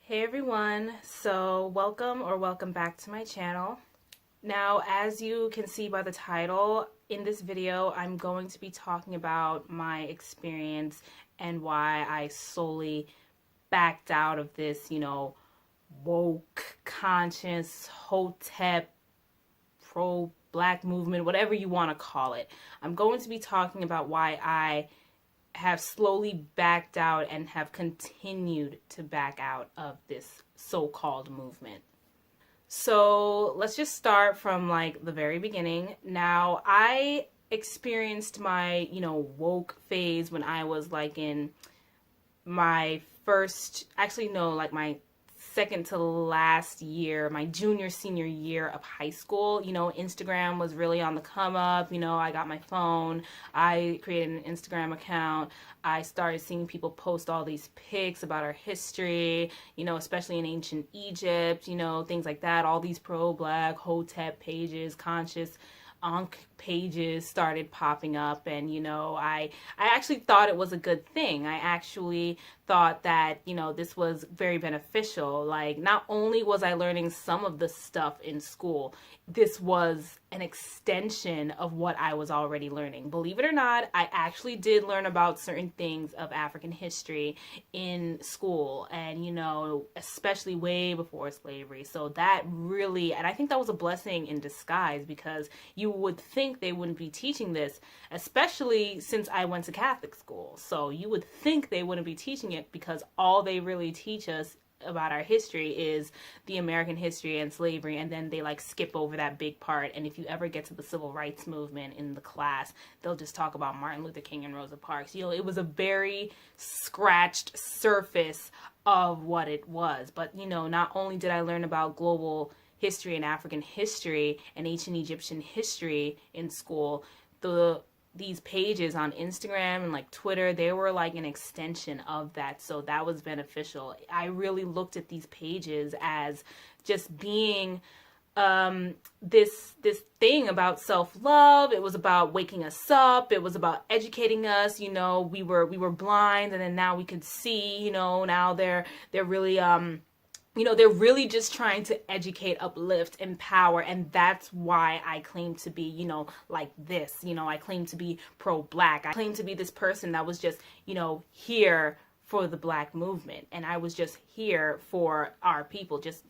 Hey everyone, so welcome back to my channel. Now, as you can see by the title, in this video I'm going to be talking about my experience and why I solely backed out of this, woke, conscious, hotep, pro-black movement, whatever you want to call it. I'm going to be talking about why I have slowly backed out and have continued to back out of this so-called movement. So let's just start from like the very beginning. Now, I experienced my, woke phase when I was like in my my second to last year, my senior year of high school. Instagram was really on the come up. I got my phone. I created an Instagram account. I started seeing people post all these pics about our history, especially in ancient Egypt, things like that. All these pro-black, hotep pages, conscious Ankh pages started popping up, and I actually thought it was a good thing. I actually thought that this was very beneficial. Like, not only was I learning some of the stuff in school, this was an extension of what I was already learning. Believe it or not, I actually did learn about certain things of African history in school, and especially way before slavery. So that really, and I think that was a blessing in disguise, because you would think they wouldn't be teaching this, especially since I went to Catholic school. So you would think they wouldn't be teaching it, because all they really teach us about our history is the American history and slavery, and then they like skip over that big part. And if you ever get to the civil rights movement in the class, they'll just talk about Martin Luther King and Rosa Parks. It was a very scratched surface of what it was. But not only did I learn about global history and African history and ancient Egyptian history in school, these pages on Instagram and like Twitter, they were like an extension of that. So that was beneficial. I really looked at these pages as just being this thing about self-love. It was about waking us up. It was about educating us. We were blind, and then now we could see. Now they're really they're really just trying to educate, uplift, empower, and that's why I claim to be, like this. I claim to be pro-black. I claim to be this person that was just, here for the black movement, and I was just here for our people, just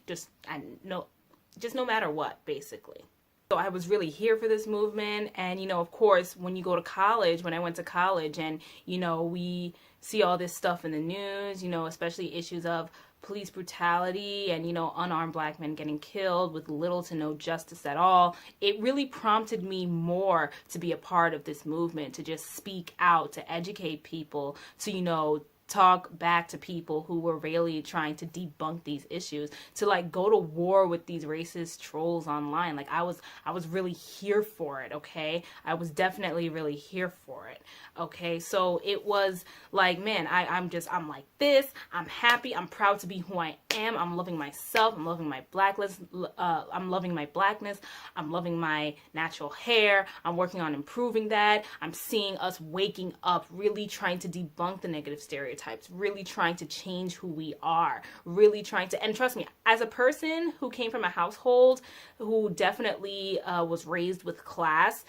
no matter what, basically. So I was really here for this movement, and of course, when you go to college, when I went to college, and we see all this stuff in the news, especially issues of police brutality and unarmed black men getting killed with little to no justice at all, it really prompted me more to be a part of this movement, to just speak out, to educate people, to talk back to people who were really trying to debunk these issues, to like go to war with these racist trolls online. Like I was really here for it. Okay, I was definitely really here for it. Okay, so it was like, man, I'm like this. I'm happy. I'm proud to be who I am. I'm loving myself. I'm loving my blackness. I'm loving my blackness. I'm loving my natural hair. I'm working on improving that. I'm seeing us waking up, really trying to debunk the negative stereotypes, really trying to change who we are, really trying to, and trust me, as a person who came from a household who definitely was raised with class,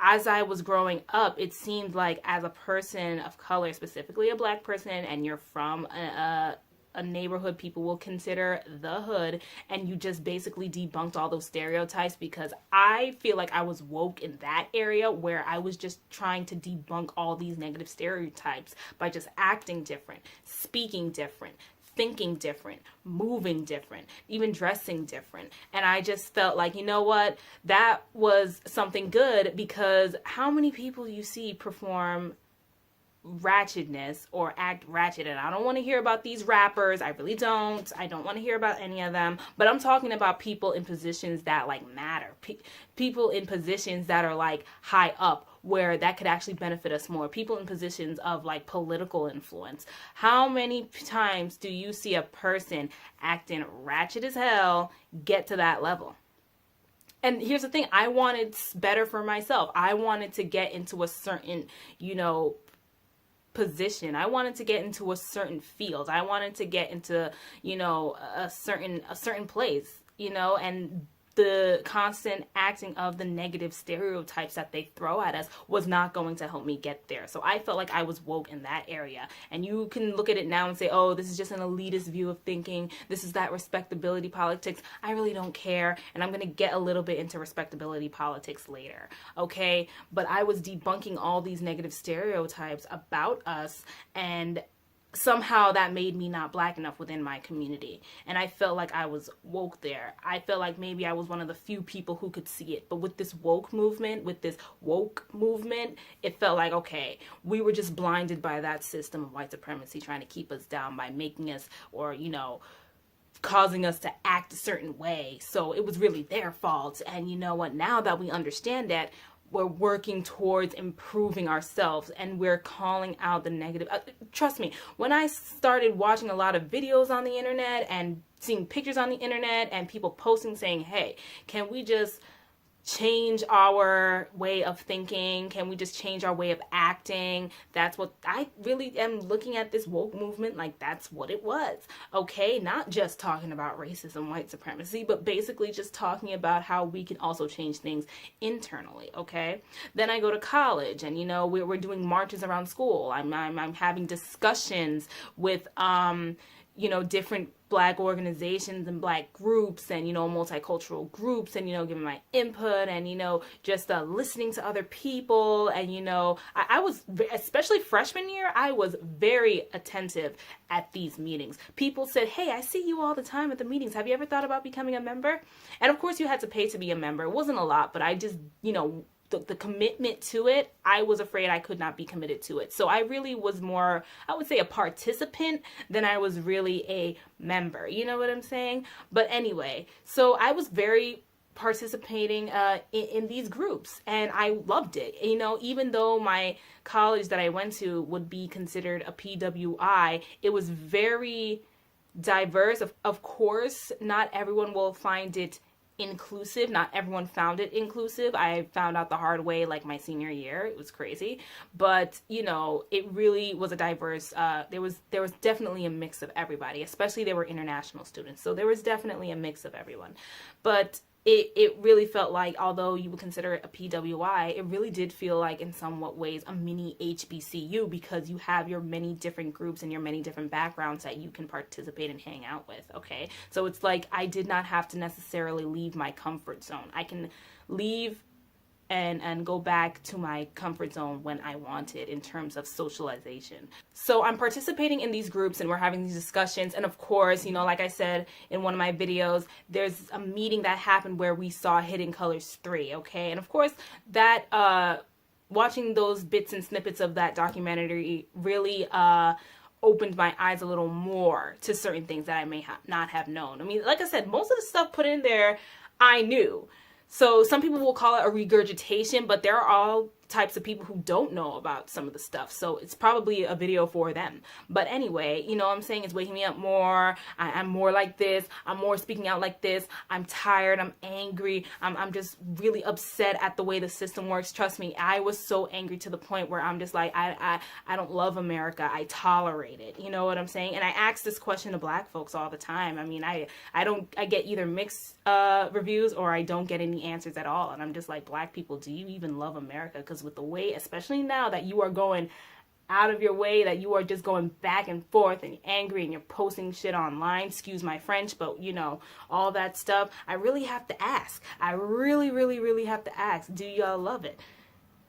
as I was growing up, it seemed like as a person of color, specifically a black person, and you're from a neighborhood people will consider the hood, and you just basically debunked all those stereotypes, because I feel like I was woke in that area where I was just trying to debunk all these negative stereotypes by just acting different, speaking different, thinking different, moving different, even dressing different. And I just felt like, what? That was something good, because how many people you see perform ratchetness or act ratchet? And I don't want to hear about these rappers. I really don't. I don't want to hear about any of them. But I'm talking about people in positions that like matter. People in positions that are like high up, where that could actually benefit us more. People in positions of like political influence. How many times do you see a person acting ratchet as hell get to that level? And here's the thing, I wanted better for myself. I wanted to get into a certain, position. I wanted to get into a certain field. I wanted to get into, you know, a certain place, you know, and the constant acting of the negative stereotypes that they throw at us was not going to help me get there. So I felt like I was woke in that area. And you can look at it now and say, oh, this is just an elitist view of thinking. This is that respectability politics. I really don't care. And I'm going to get a little bit into respectability politics later. Okay. But I was debunking all these negative stereotypes about us, and somehow that made me not black enough within my community. And I felt like I was woke there. I felt like maybe I was one of the few people who could see it. But with this woke movement, it felt like, okay, we were just blinded by that system of white supremacy trying to keep us down by making us, or, you know, causing us to act a certain way. So it was really their fault. And you know what? Now that we understand that, we're working towards improving ourselves, and we're calling out the negative. Trust me, when I started watching a lot of videos on the internet and seeing pictures on the internet and people posting saying, hey, can we just change our way of thinking? Can we just change our way of acting? That's what I really am looking at this woke movement like. That's what it was. Okay, not just talking about racism, white supremacy, but basically just talking about how we can also change things internally. Okay, then I go to college, and you know, we're doing marches around school. I'm having discussions with you know, different black organizations and black groups, and, you know, multicultural groups, and, you know, giving my input, and, you know, just listening to other people. And, you know, I was, especially freshman year, I was very attentive at these meetings. People said, hey, I see you all the time at the meetings. Have you ever thought about becoming a member? And of course you had to pay to be a member. It wasn't a lot, but I just, you know, the commitment to it, I was afraid I could not be committed to it. So I really was more, I would say, a participant than I was really a member. You know what I'm saying? But anyway, so I was very participating in these groups, and I loved it. You know, even though my college that I went to would be considered a PWI, it was very diverse. Of course, not everyone will find it inclusive. Not everyone found it inclusive. I found out the hard way, like my senior year. It was crazy, but you know, it really was a diverse. There was definitely a mix of everybody. Especially they were international students, so there was definitely a mix of everyone. But it really felt like, although you would consider it a PWI, it really did feel like in somewhat ways a mini HBCU, because you have your many different groups and your many different backgrounds that you can participate and hang out with. Okay, so it's like I did not have to necessarily leave my comfort zone. I can leave and go back to my comfort zone when I wanted in terms of socialization. So I'm participating in these groups, and we're having these discussions. And of course, you know, like I said in one of my videos, there's a meeting that happened where we saw Hidden Colors 3, okay? And of course, that watching those bits and snippets of that documentary really opened my eyes a little more to certain things that I may not have known. I mean, like I said, most of the stuff put in there, I knew. So some people will call it a regurgitation, but there are all types of people who don't know about some of the stuff. So it's probably a video for them. But anyway, you know what I'm saying? It's waking me up more. I'm more like this. I'm more speaking out like this. I'm tired. I'm angry. I'm just really upset at the way the system works. Trust me, I was so angry to the point where I'm just like, I don't love America. I tolerate it. You know what I'm saying? And I ask this question to black folks all the time. I mean, I get either mixed reviews, or I don't get any answers at all. And I'm just like, black people, do you even love America? Because with the way, especially now that you are going out of your way, that you are just going back and forth and angry and you're posting shit online, excuse my French, but you know, all that stuff, I really have to ask. I really, really, really have to ask, do y'all love it?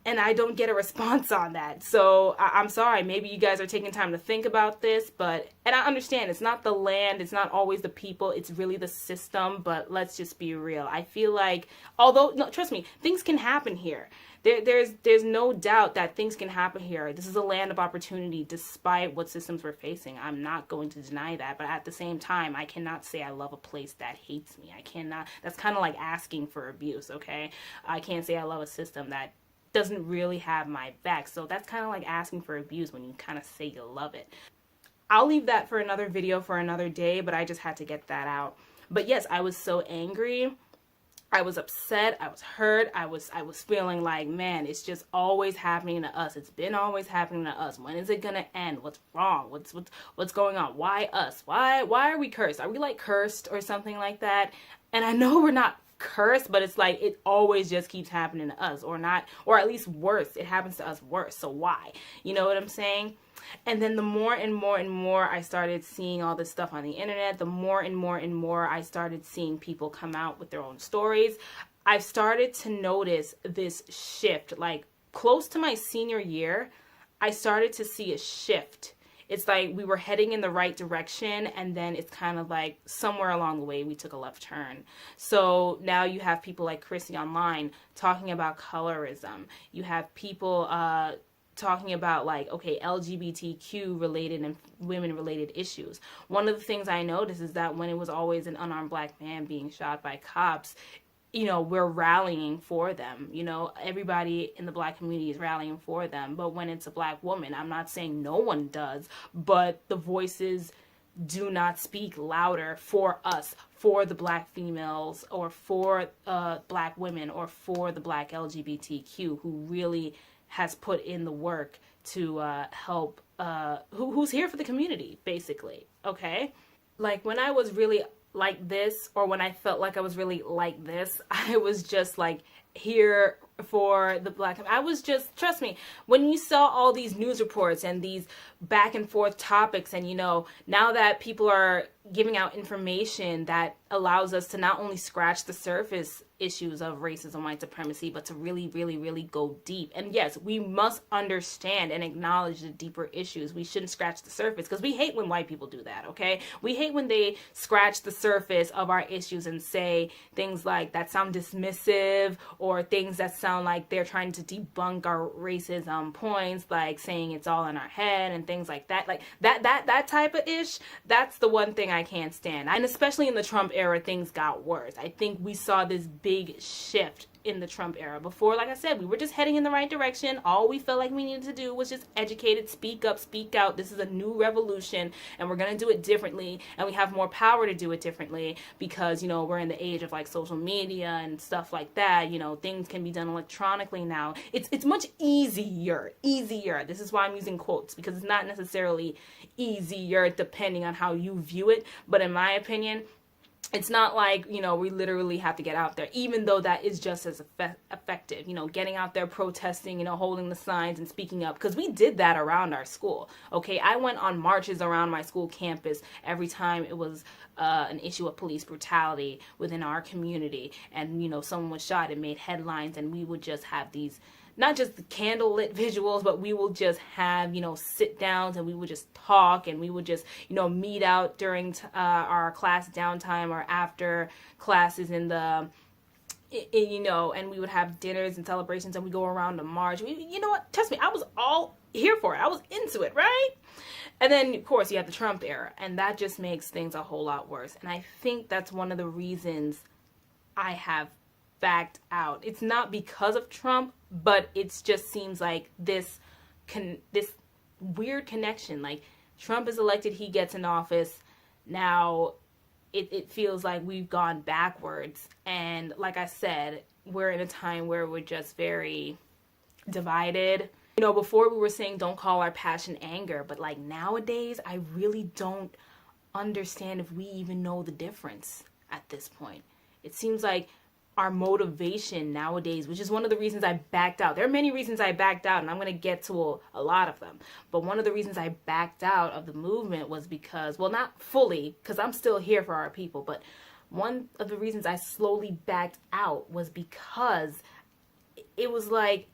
And I don't get a response on that. So I'm sorry, maybe you guys are taking time to think about this, and I understand it's not the land, it's not always the people, it's really the system. But let's just be real. I feel like, although, no, trust me, things can happen here. There's no doubt that things can happen here. This is a land of opportunity despite what systems we're facing. I'm not going to deny that. But at the same time, I cannot say I love a place that hates me. I cannot. That's kind of like asking for abuse, okay? I can't say I love a system that doesn't really have my back. So that's kind of like asking for abuse when you kind of say you love it. I'll leave that for another video for another day, but I just had to get that out. But yes, I was so angry. I was upset, I was hurt, I was feeling like, man, it's just always happening to us. It's been always happening to us. When is it gonna end? What's wrong? What's going on? Why us? Why are we cursed? Are we like cursed or something like that? And I know we're not cursed, but it's like it always just keeps happening to us, or not, or at least worse. It happens to us worse. So why? You know what I'm saying? And then the more and more and more I started seeing all this stuff on the internet, the more and more and more I started seeing people come out with their own stories. I've started to notice this shift. Like close to my senior year, I started to see a shift. It's like we were heading in the right direction, and then it's kind of like somewhere along the way we took a left turn. So now you have people like Chrissy online talking about colorism. You have people talking about like, okay, LGBTQ related and women related issues. One of the things I noticed is that when it was always an unarmed black man being shot by cops, you know, we're rallying for them. You know, everybody in the black community is rallying for them. But when it's a black woman, I'm not saying no one does, but the voices do not speak louder for us, for the black females, or for black women, or for the black LGBTQ who really has put in the work to help, who's here for the community, basically, okay? Like, when I was really like this, or when I felt like I was really like this, I was just, like, here for the black, I was just, trust me, when you saw all these news reports and these back and forth topics, and, you know, now that people are giving out information that allows us to not only scratch the surface issues of racism, white supremacy, but to really, really, really go deep. And yes, we must understand and acknowledge the deeper issues. We shouldn't scratch the surface, because we hate when white people do that, okay? We hate when they scratch the surface of our issues and say things like that sound dismissive, or things that sound like they're trying to debunk our racism points, like saying it's all in our head and things like that. Like that type of ish, that's the one thing I can't stand. And especially in the Trump era, things got worse. I think we saw this big shift in the Trump era. Before, like I said, we were just heading in the right direction. All we felt like we needed to do was just educate it, speak up, speak out. This is a new revolution, and we're going to do it differently, and we have more power to do it differently because, you know, we're in the age of like social media and stuff like that. You know, things can be done electronically now. It's much easier. This is why I'm using quotes, because it's not necessarily easier depending on how you view it, but in my opinion, it's not like, you know, we literally have to get out there, even though that is just as effective, you know, getting out there, protesting, you know, holding the signs and speaking up, because we did that around our school, okay? I went on marches around my school campus every time it was an issue of police brutality within our community, and, you know, someone was shot. It made headlines, and we would just have these, not just the candlelit visuals, but we will just have, you know, sit downs, and we would just talk, and we would just, you know, meet out during our class downtime or after classes in the, you know, and we would have dinners and celebrations, and we go around the march. You know what? Trust me, I was all here for it. I was into it, right? And then, of course, you have the Trump era, and that just makes things a whole lot worse. And I think that's one of the reasons I have backed out. It's not because of Trump, but it just seems like this weird connection. Like, Trump is elected, he gets in office. Now it feels like we've gone backwards. And like I said, we're in a time where we're just very divided. You know, before we were saying don't call our passion anger, but like nowadays, I really don't understand if we even know the difference at this point. It seems like our motivation nowadays, which is one of the reasons I backed out. There are many reasons I backed out, and I'm going to get to a lot of them. But one of the reasons I backed out of the movement was because, well, not fully, because I'm still here for our people, but one of the reasons I slowly backed out was because it was like,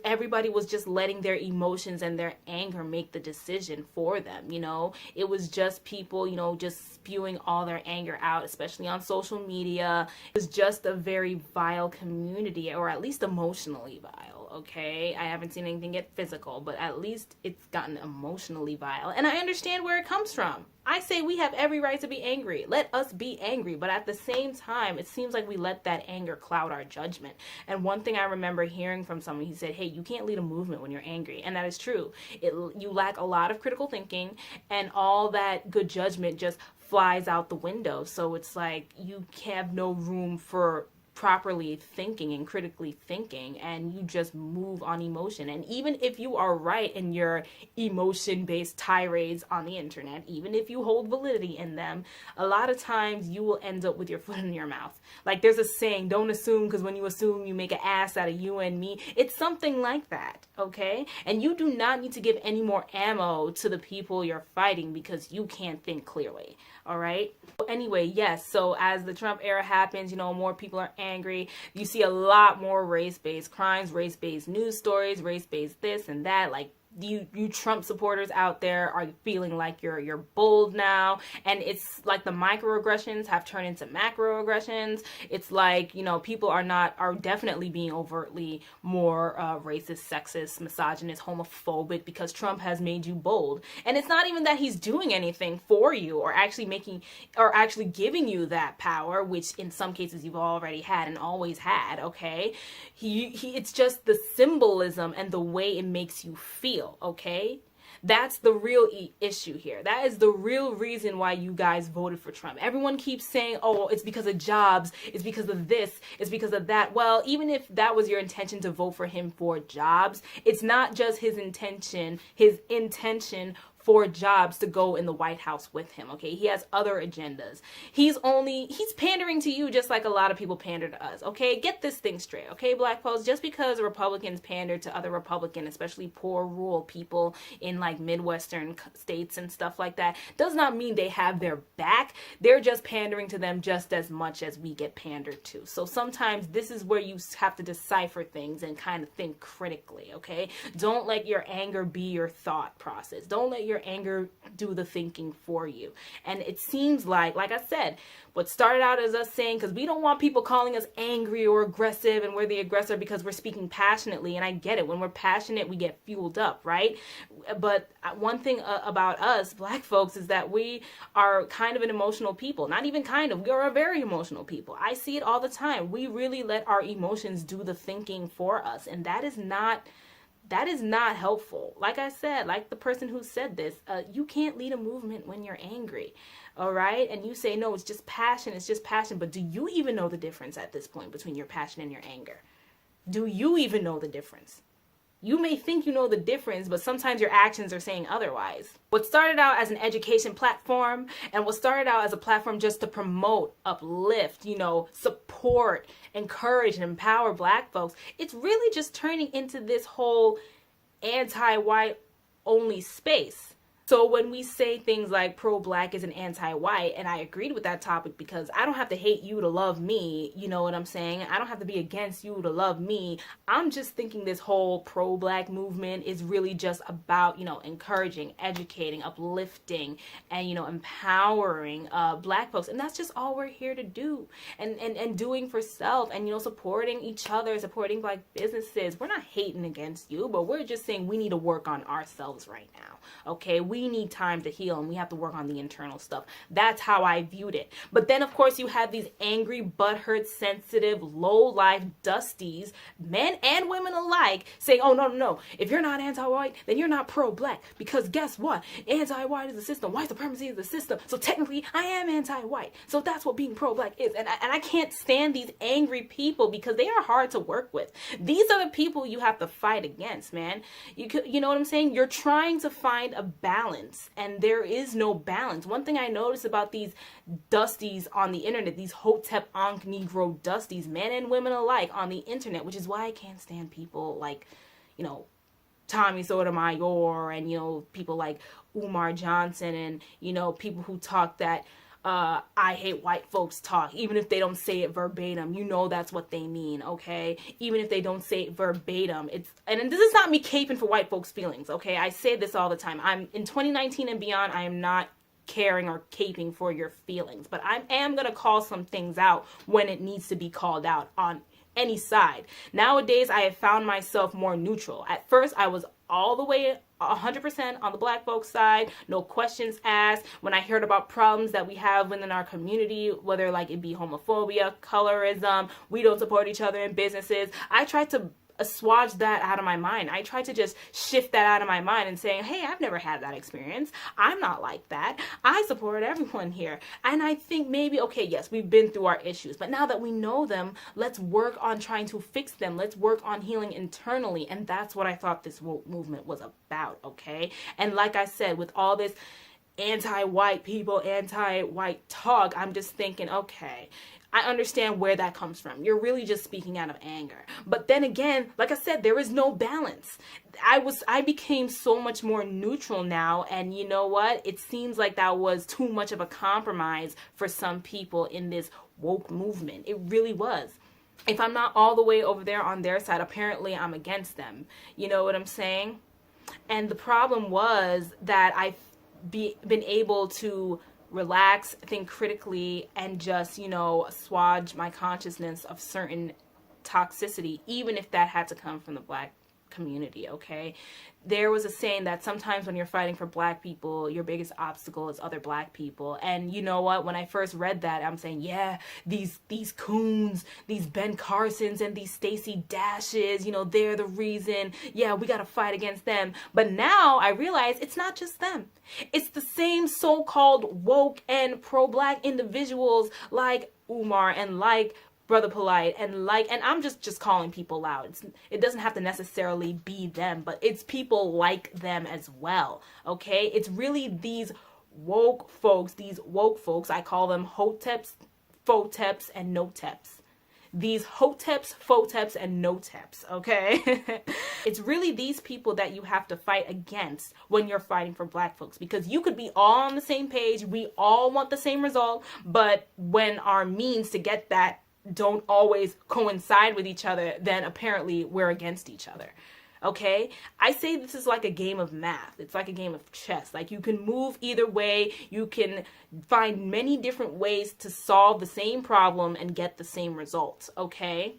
everybody was just letting their emotions and their anger make the decision for them, you know? It was just people, you know, just spewing all their anger out, especially on social media. It was just a very vile community, or at least emotionally vile, okay? I haven't seen anything get physical, but at least it's gotten emotionally vile. And I understand where it comes from. I say we have every right to be angry. Let us be angry. But at the same time, it seems like we let that anger cloud our judgment. And one thing I remember hearing from someone, he said, hey, you can't lead a movement when you're angry. And that is true. You lack a lot of critical thinking, and all that good judgment just flies out the window. So it's like you have no room for properly thinking and critically thinking, and you just move on emotion. And even if you are right in your emotion-based tirades on the internet, even if you hold validity in them, a lot of times you will end up with your foot in your mouth. Like there's a saying, don't assume, because when you assume you make an ass out of you and me. It's something like that, okay? And you do not need to give any more ammo to the people you're fighting because you can't think clearly, all right? Anyway, yes, so as the Trump era happens, you know, more people are angry. You see a lot more race-based crimes, race-based news stories, race-based this and that. Like you Trump supporters out there are feeling like you're bold now, and it's like the microaggressions have turned into macroaggressions. It's like, you know, people are definitely being overtly more racist, sexist, misogynist, homophobic because Trump has made you bold. And it's not even that he's doing anything for you or actually giving you that power, which in some cases you've already had and always had, okay? It's just the symbolism and the way it makes you feel. Okay, that's the real issue here. That is the real reason why you guys voted for Trump. Everyone keeps saying, oh, it's because of jobs, it's because of this, it's because of that. Well, even if that was your intention to vote for him for jobs, it's not just his intention for jobs to go in the White House with him, okay? He has other agendas. He's pandering to you just like a lot of people pander to us, okay? Get this thing straight, okay, Black folks? Just because Republicans pander to other Republicans, especially poor rural people in like Midwestern states and stuff like that, does not mean they have their back. They're just pandering to them just as much as we get pandered to. So sometimes this is where you have to decipher things and kind of think critically, okay? Don't let your anger be your thought process. Don't let your anger do the thinking for you. And it seems like I said, what started out as us saying, because we don't want people calling us angry or aggressive and we're the aggressor because we're speaking passionately. And I get it. When we're passionate, we get fueled up, right? But one thing about us, Black folks, is that we are kind of an emotional people. Not even kind of. We are a very emotional people. I see it all the time. We really let our emotions do the thinking for us. And that is not helpful. Like I said, like the person who said this, you can't lead a movement when you're angry, all right? And you say, no, it's just passion, but do you even know the difference at this point between your passion and your anger? Do you even know the difference? You may think you know the difference, but sometimes your actions are saying otherwise. What started out as an education platform and what started out as a platform just to promote, uplift, you know, support, encourage, and empower Black folks, it's really just turning into this whole anti-white only space. So when we say things like pro-Black is an anti-white, and I agreed with that topic because I don't have to hate you to love me, you know what I'm saying? I don't have to be against you to love me. I'm just thinking this whole pro-Black movement is really just about, you know, encouraging, educating, uplifting, and, you know, empowering Black folks. And that's just all we're here to do. And doing for self and, you know, supporting each other, supporting Black businesses. We're not hating against you, but we're just saying we need to work on ourselves right now, okay? We need time to heal and we have to work on the internal stuff. That's how I viewed it. But then, of course, you have these angry, butthurt, sensitive, low-life dusties, men and women alike, saying, oh, no. If you're not anti-white, then you're not pro-Black. Because guess what? Anti-white is the system. White supremacy is the system. So technically, I am anti-white. So that's what being pro-Black is. And I can't stand these angry people because they are hard to work with. These are the people you have to fight against, man. You know what I'm saying? You're trying to find a balance, and there is no balance. One thing I noticed about these dusties on the internet, these Hotep Ankh Negro dusties, men and women alike on the internet, which is why I can't stand people like, you know, Tommy Sotomayor and, you know, people like Umar Johnson and, you know, people who talk that I hate white folks talk, even if they don't say it verbatim. You know that's what they mean, okay? Even if they don't say it verbatim. And this is not me caping for white folks' feelings, okay? I say this all the time. I'm in 2019 and beyond, I am not caring or caping for your feelings. But I am going to call some things out when it needs to be called out on any side. Nowadays, I have found myself more neutral. At first, I was all the way 100% on the Black folks side, no questions asked. When I heard about problems that we have within our community, whether like it be homophobia, colorism, we don't support each other in businesses, I tried to assuage that out of my mind. I try to just shift that out of my mind and saying, hey, I've never had that experience. I'm not like that. I support everyone here. And I think maybe, okay, yes, we've been through our issues, but now that we know them, let's work on trying to fix them. Let's work on healing internally. And that's what I thought this woke movement was about, okay? And like I said, with all this anti-white people, anti-white talk, I'm just thinking, okay, I understand where that comes from. You're really just speaking out of anger. But then again, like I said, there is no balance. I became so much more neutral now, and you know what? It seems like that was too much of a compromise for some people in this woke movement. It really was. If I'm not all the way over there on their side, apparently I'm against them. You know what I'm saying? And the problem was that I've been able to relax, think critically, and just, assuage my consciousness of certain toxicity, even if that had to come from the Black community, okay? There was a saying that sometimes when you're fighting for Black people, your biggest obstacle is other Black people. And you know what? When I first read that, I'm saying, yeah, these Coons, these Ben Carsons, and these Stacey Dashes, they're the reason. Yeah, we got to fight against them. But now I realize it's not just them. It's the same so-called woke and pro-Black individuals like Umar and like Brother Polite and I'm just calling people out. It doesn't have to necessarily be them, but it's people like them as well, okay? It's really these woke folks, I call them hoteps, foteps, and noteps. These hoteps, foteps, and noteps, okay? It's really these people that you have to fight against when you're fighting for Black folks, because you could be all on the same page, we all want the same result, but when our means to get that don't always coincide with each other, then apparently we're against each other. Okay? I say this is like a game of math. It's like a game of chess. Like, you can move either way. You can find many different ways to solve the same problem and get the same results. Okay?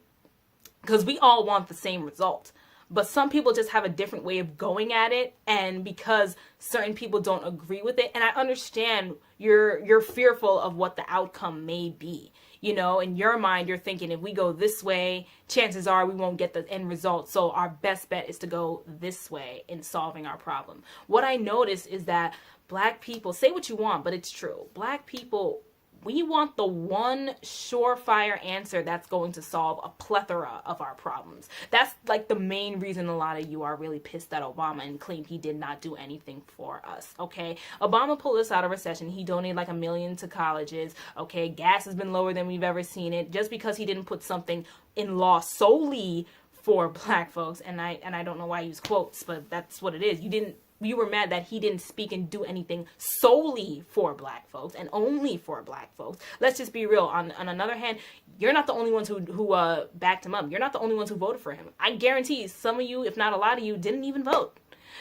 Because we all want the same result. But some people just have a different way of going at it, and because certain people don't agree with it, and I understand you're fearful of what the outcome may be. In your mind, you're thinking, if we go this way, chances are we won't get the end result. So our best bet is to go this way in solving our problem. What I notice is that Black people, say what you want, but it's true. Black people, we want the one surefire answer that's going to solve a plethora of our problems. That's like the main reason a lot of you are really pissed at Obama and claim he did not do anything for us, okay? Obama pulled us out of recession. He donated like $1 million to colleges, okay? Gas has been lower than we've ever seen it. Just because he didn't put something in law solely for Black folks, and I don't know why I use quotes, but that's what it is. You were mad that he didn't speak and do anything solely for Black folks and only for Black folks. Let's just be real. On another hand, you're not the only ones who backed him up. You're not the only ones who voted for him. I guarantee some of you, if not a lot of you, didn't even vote.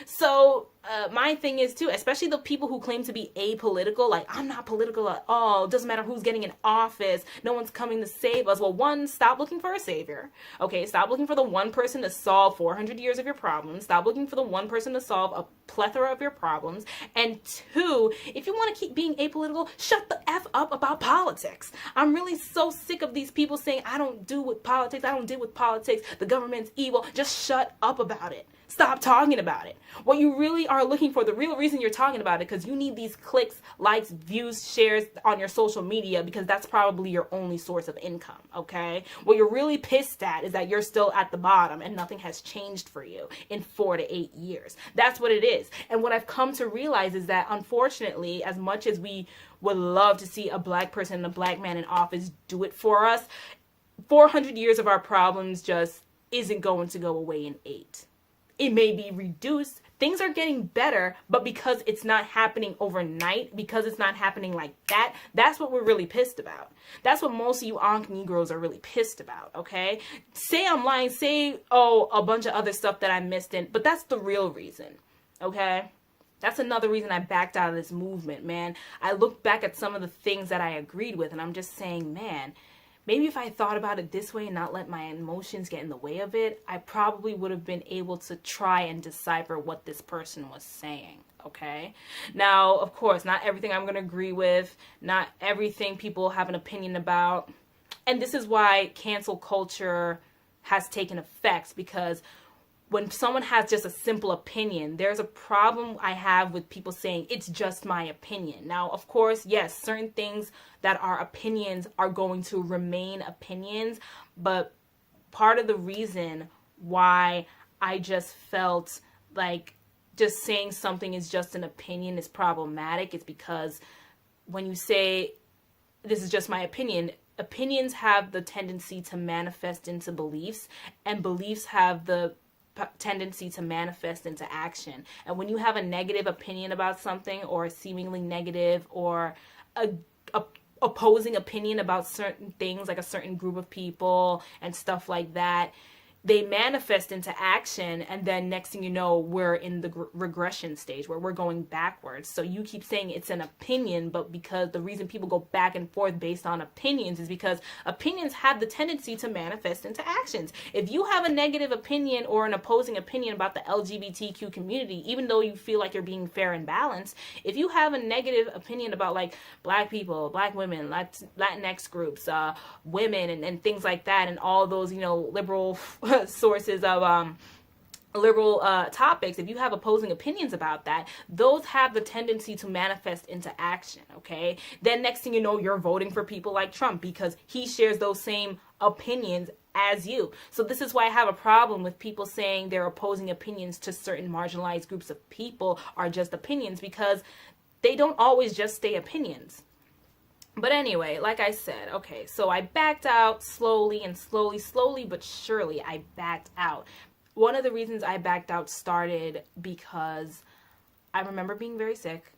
So my thing is too, especially the people who claim to be apolitical, like, I'm not political at all, it doesn't matter who's getting in office, no one's coming to save us. Well, one, stop looking for a savior. Okay, stop looking for the one person to solve 400 years of your problems. Stop looking for the one person to solve a plethora of your problems. And two, if you want to keep being apolitical, shut the F up about politics. I'm really so sick of these people saying, I don't do with politics, the government's evil. Just shut up about it. Stop talking about it. What you really are looking for, the real reason you're talking about it, because you need these clicks, likes, views, shares on your social media, because that's probably your only source of income, okay? What you're really pissed at is that you're still at the bottom and nothing has changed for you in 4 to 8 years. That's what it is. And what I've come to realize is that, unfortunately, as much as we would love to see a Black person and a Black man in office do it for us, 400 years of our problems just isn't going to go away in 8. It may be reduced. Things are getting better, but because it's not happening overnight, because it's not happening like that, that's what we're really pissed about. That's what most of you Ankh Negroes are really pissed about, okay? Say I'm lying, say, a bunch of other stuff that I missed in, but that's the real reason, okay? That's another reason I backed out of this movement, man. I look back at some of the things that I agreed with, and I'm just saying, man, maybe if I thought about it this way and not let my emotions get in the way of it, I probably would have been able to try and decipher what this person was saying, okay? Now, of course, not everything I'm going to agree with, not everything people have an opinion about, and this is why cancel culture has taken effect, because when someone has just a simple opinion, there's a problem I have with people saying it's just my opinion. Now, of course, yes, certain things that are opinions are going to remain opinions, but part of the reason why I just felt like just saying something is just an opinion is problematic is because when you say this is just my opinion, opinions have the tendency to manifest into beliefs, and beliefs have the tendency to manifest into action. And when you have a negative opinion about something, or a seemingly negative or a opposing opinion about certain things, like a certain group of people and stuff like that, they manifest into action, and then next thing you know, we're in the regression stage where we're going backwards. So you keep saying it's an opinion, but because the reason people go back and forth based on opinions is because opinions have the tendency to manifest into actions. If you have a negative opinion or an opposing opinion about the LGBTQ community, even though you feel like you're being fair and balanced, if you have a negative opinion about like black people, black women, Latinx groups, women, and things like that, and all those, you know, liberal sources of liberal topics, if you have opposing opinions about that, those have the tendency to manifest into action, okay? Then next thing you know, you're voting for people like Trump because he shares those same opinions as you. So this is why I have a problem with people saying their opposing opinions to certain marginalized groups of people are just opinions, because they don't always just stay opinions. But anyway, like I said, okay, so I backed out slowly but surely I backed out. One of the reasons I backed out started because I remember being very sick,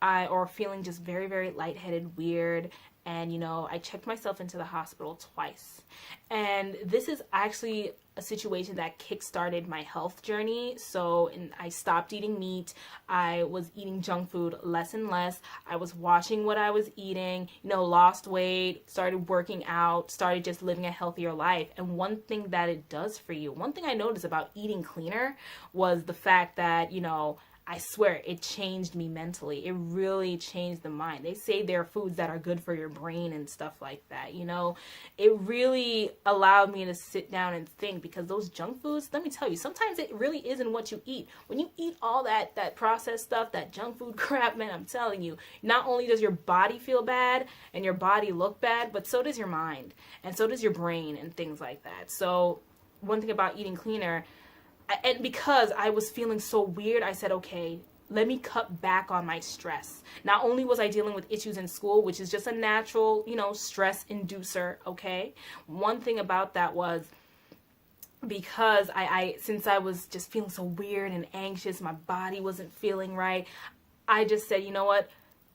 or feeling just very, very lightheaded, weird, and, you know, I checked myself into the hospital twice. And this is actually a situation that kickstarted my health journey. So I stopped eating meat. I was eating junk food less and less. I was watching what I was eating, you know, lost weight, started working out, started just living a healthier life. And one thing that it does for you, one thing I noticed about eating cleaner was the fact that, you know, I swear it changed me mentally. It really changed the mind. They say there are foods that are good for your brain and stuff like that, you know. It really allowed me to sit down and think, because those junk foods, let me tell you, sometimes it really isn't what you eat. When you eat all that processed stuff, that junk food crap, man, I'm telling you, not only does your body feel bad and your body look bad, but so does your mind, and so does your brain and things like that. So one thing about eating cleaner, and because I was feeling so weird, I said, okay, let me cut back on my stress. Not only was I dealing with issues in school, which is just a natural, you know, stress inducer, okay? One thing about that was, because since I was just feeling so weird and anxious, my body wasn't feeling right, I just said, you know what?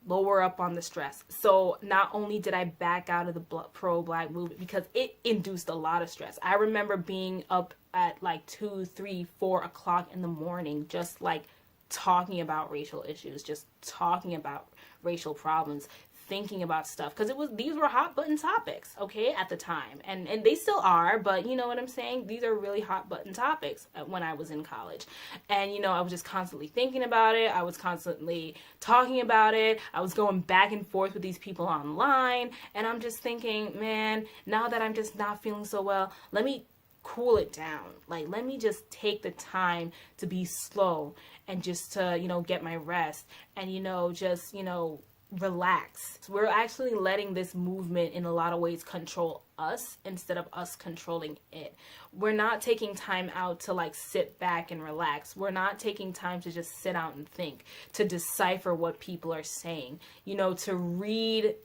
Lower up on the stress. So not only did I back out of the pro-black movement, because it induced a lot of stress. I remember being up at like 2, 3, 4 o'clock in the morning, just like talking about racial issues, just talking about racial problems, thinking about stuff, because these were hot button topics, okay, at the time, and they still are, but you know what I'm saying, these are really hot button topics when I was in college. And you know, I was just constantly thinking about it, I was constantly talking about it, I was going back and forth with these people online, and I'm just thinking, man, now that I'm just not feeling so well, let me cool it down. Like, let me just take the time to be slow and just to, you know, get my rest and, you know, just, you know, relax. We're actually letting this movement in a lot of ways control us instead of us controlling it. We're not taking time out to like sit back and relax. We're not taking time to just sit out and think, to decipher what people are saying, you know, to read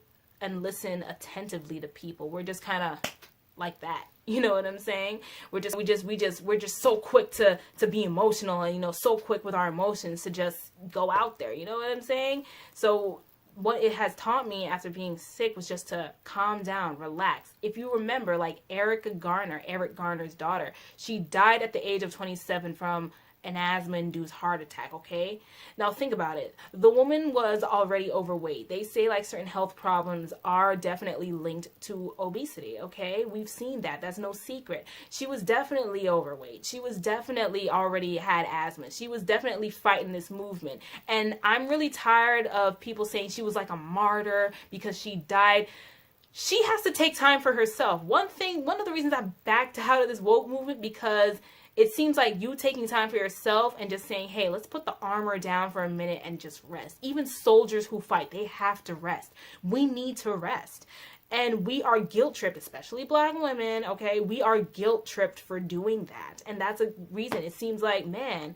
and listen attentively to people. We're just kind of like that. You know what I'm saying? We're just so quick to be emotional, and, you know, so quick with our emotions to just go out there. You know what I'm saying? So what it has taught me after being sick was just to calm down, relax. If you remember, like Eric Garner's daughter, she died at the age of 27 from an asthma-induced heart attack, okay? Now think about it. The woman was already overweight. They say like certain health problems are definitely linked to obesity, okay? We've seen that. That's no secret. She was definitely overweight. She was definitely already had asthma. She was definitely fighting this movement. And I'm really tired of people saying she was like a martyr because she died. she has to take time for herself. One of the reasons I backed out of this woke movement, because it seems like you taking time for yourself and just saying, hey, let's put the armor down for a minute and just rest. Even soldiers who fight, they have to rest. We need to rest. And we are guilt tripped, especially Black women, okay? We are guilt tripped for doing that. And that's a reason. It seems like, man,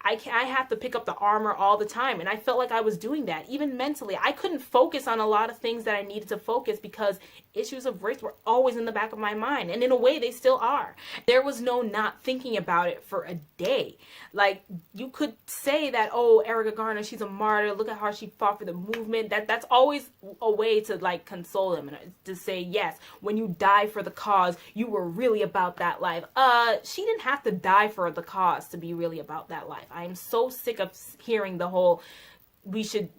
I have to pick up the armor all the time. And I felt like I was doing that, even mentally. I couldn't focus on a lot of things that I needed to focus because issues of race were always in the back of my mind. And in a way, they still are. There was no not thinking about it for a day. Like, you could say that, oh, Erica Garner, she's a martyr. Look at how she fought for the movement. That's always a way to, like, console them and to say, yes, when you die for the cause, you were really about that life. She didn't have to die for the cause to be really about that life. I am so sick of hearing the whole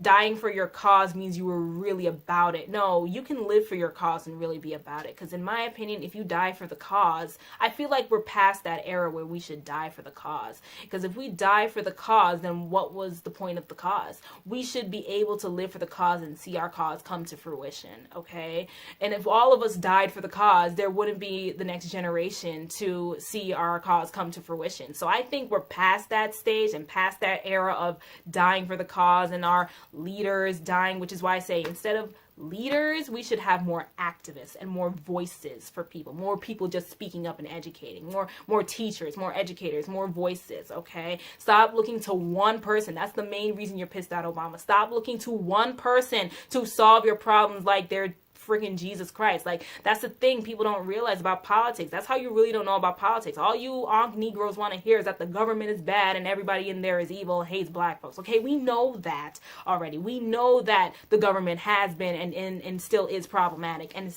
dying for your cause means you were really about it. No, you can live for your cause and really be about it. Because in my opinion, if you die for the cause, I feel like we're past that era where we should die for the cause. Because if we die for the cause, then what was the point of the cause? We should be able to live for the cause and see our cause come to fruition, okay? And if all of us died for the cause, there wouldn't be the next generation to see our cause come to fruition. So I think we're past that stage and past that era of dying for the cause and our leaders dying, which is why I say instead of leaders, we should have more activists and more voices for people, more people just speaking up and educating, more teachers, more educators, more voices, okay? Stop looking to one person. That's the main reason you're pissed at Obama. Stop looking to one person to solve your problems like they're freaking Jesus Christ. Like, that's the thing people don't realize about politics. That's how you really don't know about politics. All you Negroes want to hear is that the government is bad and everybody in there is evil and hates Black folks. Okay, we know that already. We know that the government has been and still is problematic, and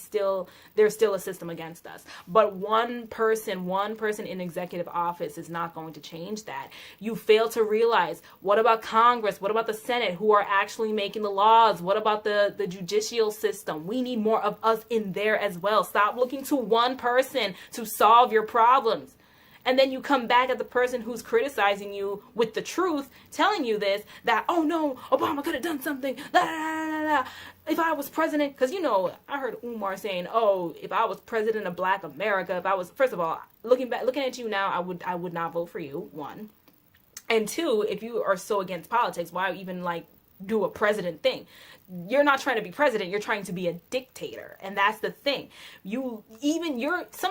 there's still a system against us. But one person in executive office is not going to change that. You fail to realize, what about Congress? What about the Senate, who are actually making the laws? What about the judicial system? We need more of us in there as well. Stop looking to one person to solve your problems. And then you come back at the person who's criticizing you with the truth, telling you this, that, oh no, Obama could have done something. La, la, la, la, la. If I was president, because, you know, I heard Umar saying, oh, if I was president of Black America, if I was, first of all, looking at you now, I would not vote for you, one. And two, if you are so against politics, why even, like, do a president thing? You're not trying to be president, you're trying to be a dictator. And that's the thing. Some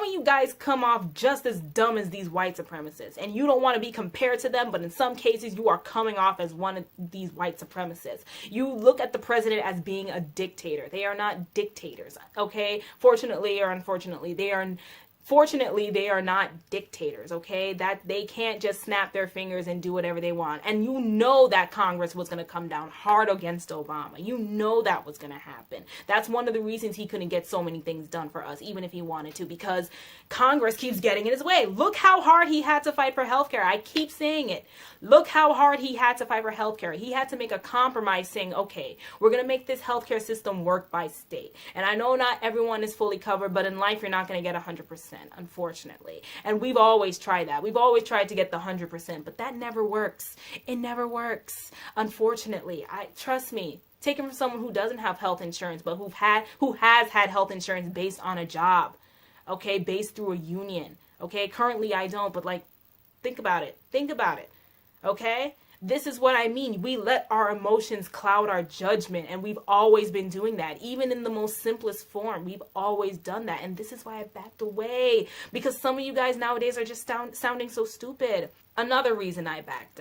of you guys come off just as dumb as these white supremacists, and you don't want to be compared to them, but in some cases you are coming off as one of these white supremacists. You look at the president as being a dictator. They are not dictators, okay? Fortunately or unfortunately, they are not dictators, okay? That they can't just snap their fingers and do whatever they want. And you know that Congress was going to come down hard against Obama. You know that was going to happen. That's one of the reasons he couldn't get so many things done for us, even if he wanted to, because Congress keeps getting in his way. Look how hard he had to fight for healthcare. I keep saying it. Look how hard he had to fight for healthcare. He had to make a compromise saying, okay, we're going to make this healthcare system work by state. And I know not everyone is fully covered, but in life, you're not going to get 100%. Unfortunately. And we've always tried that. We've always tried to get the 100%, but that never works. It never works. Unfortunately, trust me, take it from someone who doesn't have health insurance, but who has had health insurance based on a job, okay, based through a union, okay? Currently, I don't, but like, think about it, okay? This is what I mean. We let our emotions cloud our judgment, and we've always been doing that. Even in the most simplest form, we've always done that. And this is why I backed away, because some of you guys nowadays are just sounding so stupid. Another reason I backed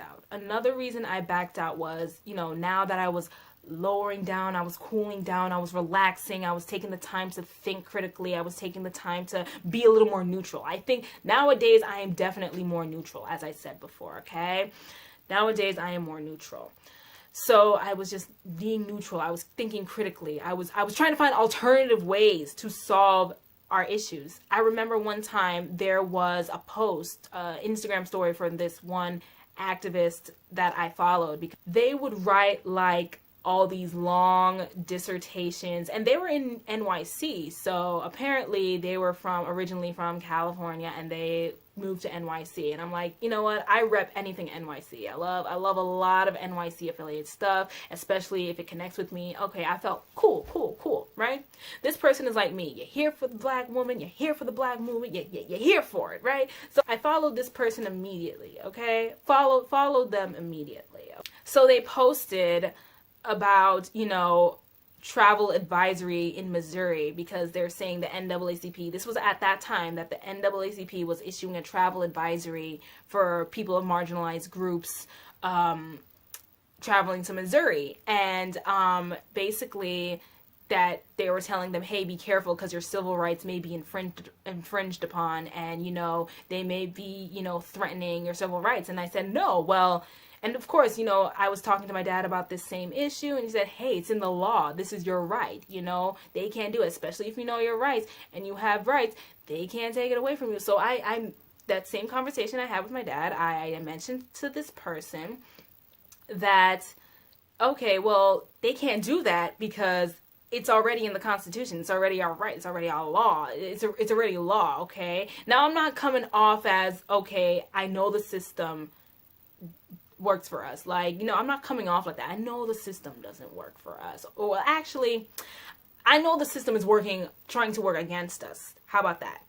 out was, you know, now that I was lowering down, I was cooling down, I was relaxing, I was taking the time to think critically, I was taking the time to be a little more neutral. I think nowadays I am definitely more neutral, as I said before, okay? Nowadays, I am more neutral. So I was just being neutral. I was thinking critically. I was trying to find alternative ways to solve our issues. I remember one time there was a post, Instagram story from this one activist that I followed, because they would write like all these long dissertations, and they were in NYC. So apparently they were originally from California, and they moved to NYC. And I'm like, you know what? I rep anything NYC. I love a lot of NYC affiliated stuff, especially if it connects with me. Okay, I felt cool, right? This person is like me. You're here for the black woman. You're here for the black movement. You're here for it, right? So I followed this person immediately, okay? Followed them immediately. So they posted about, travel advisory in Missouri, because they're saying the NAACP, this was at that time that the NAACP was issuing a travel advisory for people of marginalized groups traveling to Missouri. And basically that they were telling them, hey, be careful because your civil rights may be infringed upon, and, they may be, threatening your civil rights. And I said, no, well, and of course, I was talking to my dad about this same issue, and he said, hey, it's in the law. This is your right. They can't do it, especially if you know your rights and you have rights. They can't take it away from you. So I'm that same conversation I had with my dad, I mentioned to this person that, okay, well, they can't do that because it's already in the Constitution. It's already our right. It's already our law. It's already law, okay? Now, I'm not coming off as, okay, I know the system works for us. Like, I'm not coming off like that. I know the system doesn't work for us. Well, actually, I know the system is trying to work against us. How about that?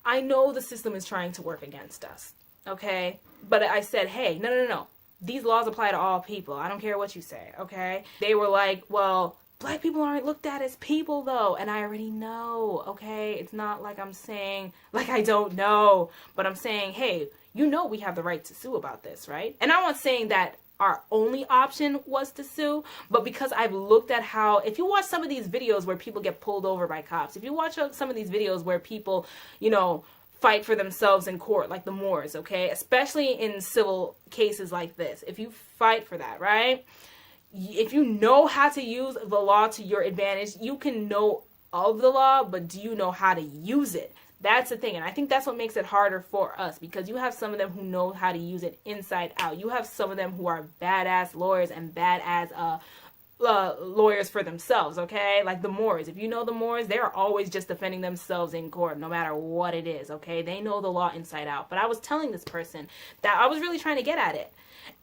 I know the system is trying to work against us, okay? But I said, hey, no. These laws apply to all people. I don't care what you say, okay? They were like, well, black people aren't looked at as people, though. And I already know, okay? It's not like I'm saying, like I don't know. But I'm saying, hey, we have the right to sue about this, right? And I'm not saying that our only option was to sue, but because I've looked at how, if you watch some of these videos where people get pulled over by cops, if you watch some of these videos where people, fight for themselves in court, like the Moors, okay? Especially in civil cases like this. If you fight for that, right? If you know how to use the law to your advantage, you can know of the law, but do you know how to use it? That's the thing. And I think that's what makes it harder for us, because you have some of them who know how to use it inside out. You have some of them who are badass lawyers and badass lawyers for themselves, okay? Like the Moors. If you know the Moors, they're always just defending themselves in court, no matter what it is, okay? They know the law inside out. But I was telling this person that I was really trying to get at it.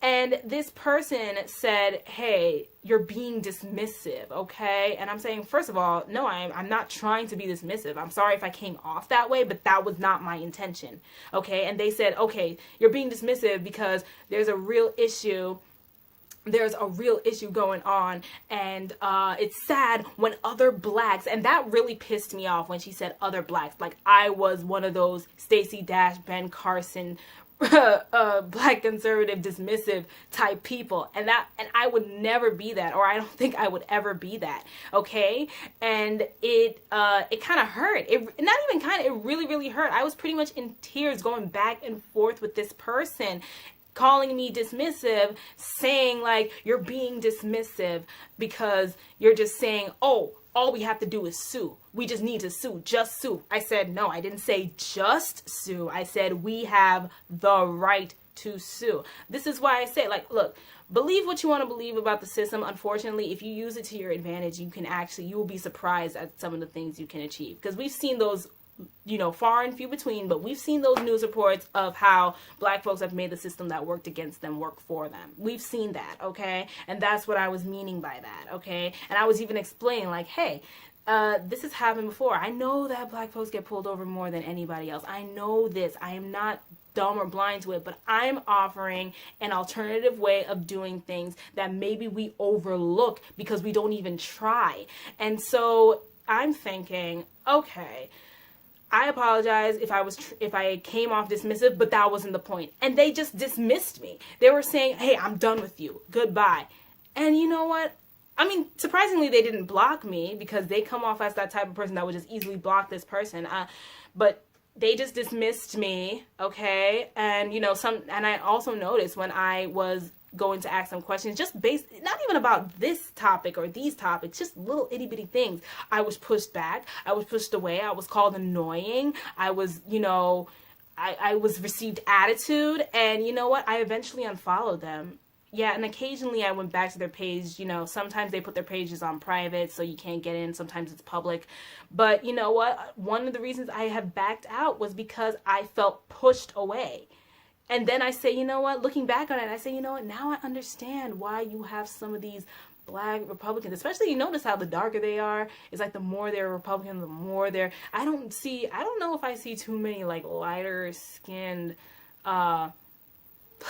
And this person said, hey, you're being dismissive, okay? And I'm saying, first of all, no, I'm not trying to be dismissive. I'm sorry if I came off that way, but that was not my intention, okay? And they said, okay, you're being dismissive because there's a real issue. There's a real issue going on, and it's sad when other blacks, and that really pissed me off when she said other blacks. Like I was one of those Stacey Dash, Ben Carson, black conservative dismissive type people, and I would never be that, or I don't think I would ever be that, okay? And it kind of hurt. It not even kind of, it really hurt. I was pretty much in tears going back and forth with this person, calling me dismissive, saying like, you're being dismissive because you're just saying, oh, all we have to do is sue. We just need to sue. Just sue. I said, no, I didn't say just sue. I said, we have the right to sue. This is why I say, like, look, believe what you want to believe about the system. Unfortunately, if you use it to your advantage, you will be surprised at some of the things you can achieve. Because we've seen those, far and few between, but we've seen those news reports of how black folks have made the system that worked against them work for them. We've seen that, okay? And that's what I was meaning by that, okay? And I was even explaining, like, hey, this has happened before. I know that black folks get pulled over more than anybody else. I know this. I am not dumb or blind to it, but I'm offering an alternative way of doing things that maybe we overlook because we don't even try. And so I'm thinking, okay, I apologize if I came off dismissive, but that wasn't the point. And they just dismissed me. They were saying, hey, I'm done with you. Goodbye. And you know what? I mean, surprisingly, they didn't block me because they come off as that type of person that would just easily block this person. But they just dismissed me, okay? And, and I also noticed when I was going to ask them questions, just based, not even about this topic or these topics, just little itty bitty things. I was pushed back. I was pushed away. I was called annoying. I was, I was received attitude. And you know what? I eventually unfollowed them. Yeah, and occasionally I went back to their page. You know, sometimes they put their pages on private so you can't get in. Sometimes it's public. But you know what? One of the reasons I have backed out was because I felt pushed away. And then I say, you know what? Looking back on it, I say, you know what? Now I understand why you have some of these Black Republicans, especially, you notice how the darker they are, it's like the more they're Republican, the more they're, I don't know if I see too many like lighter skinned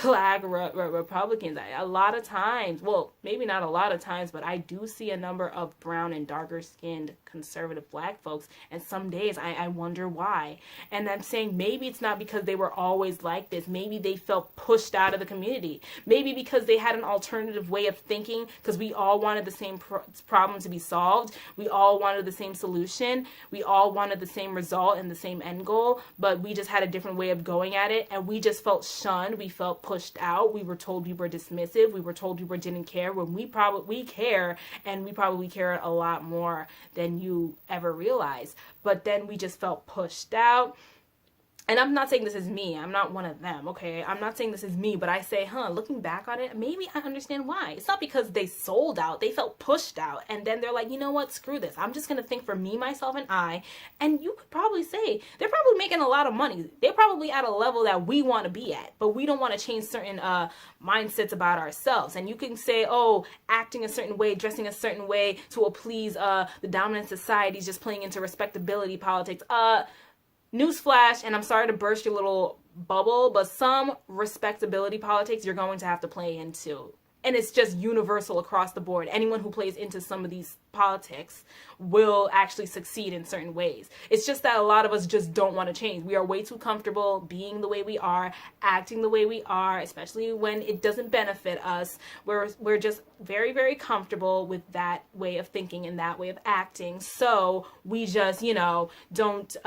Black Republicans. A lot of times, well, maybe not a lot of times, but I do see a number of brown and darker skinned conservative Black folks, and some days I wonder why. And I'm saying maybe it's not because they were always like this. Maybe they felt pushed out of the community. Maybe because they had an alternative way of thinking, because we all wanted the same problem to be solved. We all wanted the same solution. We all wanted the same result and the same end goal, but we just had a different way of going at it, and we just felt shunned. We felt pushed out. We were told we were dismissive. We were told we didn't care, when we care, and we probably care a lot more than you ever realize. But then we just felt pushed out. And I'm not saying this is me. I'm not one of them, okay? I'm not saying this is me, but I say, looking back on it, maybe I understand why. It's not because they sold out. They felt pushed out. And then they're like, you know what? Screw this. I'm just going to think for me, myself, and I. And you could probably say, they're probably making a lot of money. They're probably at a level that we want to be at. But we don't want to change certain mindsets about ourselves. And you can say, oh, acting a certain way, dressing a certain way to please the dominant society is just playing into respectability politics. Newsflash, and I'm sorry to burst your little bubble, but some respectability politics you're going to have to play into. And it's just universal across the board. Anyone who plays into some of these politics will actually succeed in certain ways. It's just that a lot of us just don't want to change. We are way too comfortable being the way we are, acting the way we are, especially when it doesn't benefit us. We're just very, very comfortable with that way of thinking and that way of acting. So we just, don't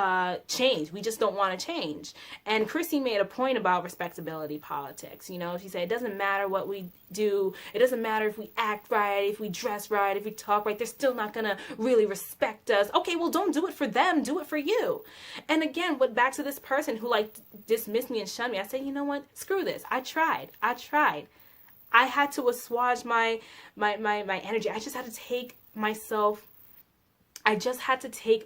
change. We just don't want to change. And Chrissy made a point about respectability politics. She said, it doesn't matter what we do. It doesn't matter if we act right, if we dress right, if we talk right. They're still not going to really respect us. Okay, well, don't do it for them. Do it for you. And again, back to this person who dismissed me and shunned me. I said, you know what? Screw this. I tried. I had to assuage my energy. I just had to take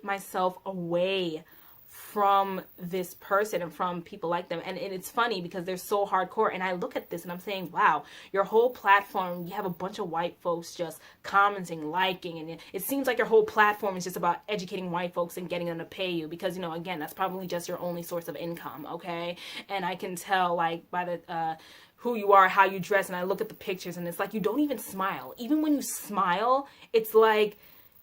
myself away from this person and from people like them. And it's funny because they're so hardcore. And I look at this and I'm saying, wow, your whole platform, you have a bunch of white folks just commenting, liking, and it seems like your whole platform is just about educating white folks and getting them to pay you because, again, that's probably just your only source of income, okay? And I can tell, by the who you are, how you dress, and I look at the pictures and it's like you don't even smile. Even when you smile, it's like